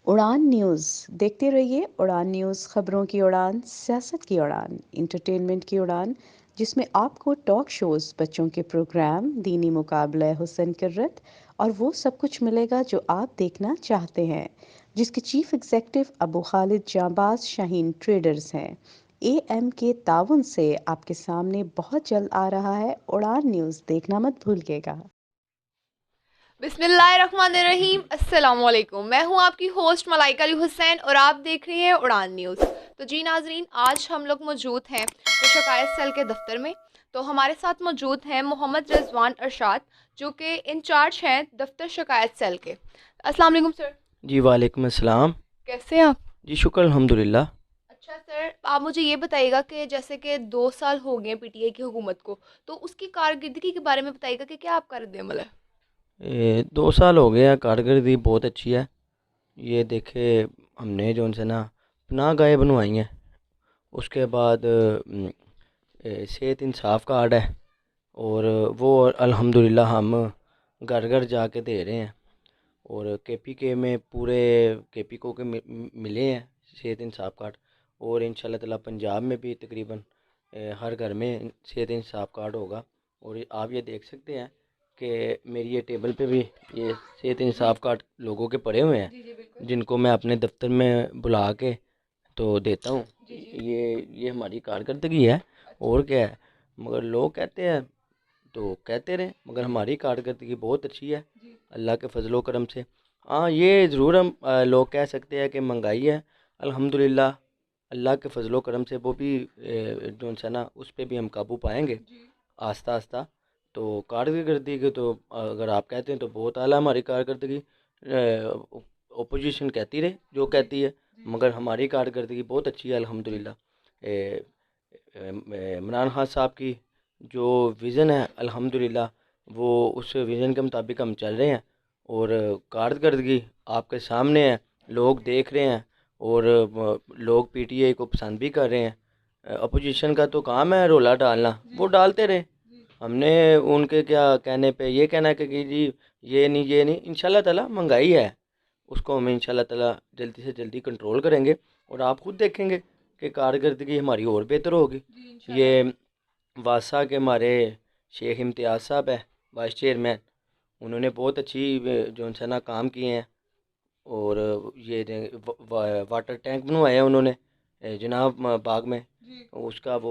उड़ान न्यूज़ देखते रहिए। उड़ान न्यूज़, खबरों की उड़ान, सियासत की उड़ान, इंटरटेनमेंट की उड़ान, जिसमें आपको टॉक शोज़, बच्चों के प्रोग्राम, दीनी मुकाबले, हुसन किर्रत और वो सब कुछ मिलेगा जो आप देखना चाहते हैं। जिसके चीफ एग्जेक्टिव अबू खालिद जांबाज शाहीन ट्रेडर्स हैं। एएम के ताउन से आपके सामने बहुत जल्द आ रहा है उड़ान न्यूज़, देखना मत भूलिएगा। बिस्मिल्लाहिर्रहमानिर्रहीम, अस्सलाम वालेकुम। मैं हूं आपकी होस्ट मलाइका अली हुसैन और आप देख रही हैं उड़ान न्यूज़। तो जी नाजरीन, आज हम लोग मौजूद हैं तो शिकायत सेल के दफ्तर में। तो हमारे साथ मौजूद हैं मोहम्मद रिजवान अरशाद, जो कि इंचार्ज हैं दफ्तर शिकायत सेल के। अस्सलाम वालेकुम सर। जी वालेकुम अस्सलाम। कैसे हैं आप? जी शुक्र अल्हम्दुलिल्लाह। अच्छा सर, आप मुझे ये बताइएगा कि जैसे कि 2 साल हो गए पीटीआई की हुकूमत को, तो उसकी कारकर्दगी के बारे में बताइएगा कि क्या आपका रद्द-ए-अमल है? 2 साल हो गए हैं, कारकर्दगी बहुत अच्छी है। ये देखे हमने जो उनसे ना पनाह गाहें बनवाई हैं। उसके बाद सेहत इंसाफ कार्ड है और वो अल्हम्दुलिल्लाह हम घर घर जाके दे रहे हैं। और केपीके में पूरे केपीको के मिले हैं सेहत इंसाफ कार्ड। और इंशाल्लाह ताला पंजाब में भी तकरीबन हर घर में सेहत इंसाफ कार्ड होगा। और आप ये देख सकते हैं कि मेरी ये टेबल पे भी ये सेहत इंसाफ कार्ड लोगों के पड़े हुए हैं, जी जी बिल्कुल। जिनको मैं अपने दफ्तर में बुला के तो देता हूँ। जी जी। ये हमारी कारकर्दगी है। अच्छा। और क्या है, मगर लोग कहते हैं तो कहते रहें, मगर हमारी कारकर्दगी बहुत अच्छी है जी। अल्लाह के फजलो करम से। हाँ, ये ज़रूर हम लोग कह सकते हैं कि महंगाई है। अल्हम्दुलिल्लाह अल्लाह के फजलो करम से वो भी जो है ना उस पे भी हम काबू पाएंगे जी। आस्ता आस्ता। तो कारकर्दगी तो अगर आप कहते हैं तो बहुत आला हमारी कारकर्दगी। ओपोजिशन कहती रहे जो जी कहती है, जी। मगर हमारी कारकर्दगी बहुत अच्छी है जी। अल्हम्दुलिल्लाह। इमरान खान साहब की जो विज़न है अल्हम्दुलिल्लाह, वो उस विज़न के मुताबिक हम चल रहे हैं। और कारकर्दगी आपके सामने है, लोग देख रहे हैं। और लोग पीटीआई को पसंद भी कर रहे हैं। अपोजिशन का तो काम है रोला डालना, जी वो डालते रहे। जी। हमने उनके क्या कहने पे ये कहना है कि जी ये नहीं, इंशाल्लाह ताला महंगाई है, उसको हम इंशाल्लाह ताला जल्दी से जल्दी कंट्रोल करेंगे। और आप खुद देखेंगे कि कारकर्दगी हमारी और बेहतर होगी। जी ये इंशाल्लाह। वासा के हमारे शेख इम्तियाज़ साहब है वाइस चेयरमैन, उन्होंने बहुत अच्छी जो है ना काम किए हैं। और ये वाटर टैंक बनवाए हैं उन्होंने जनाब बाग में, जी। उसका वो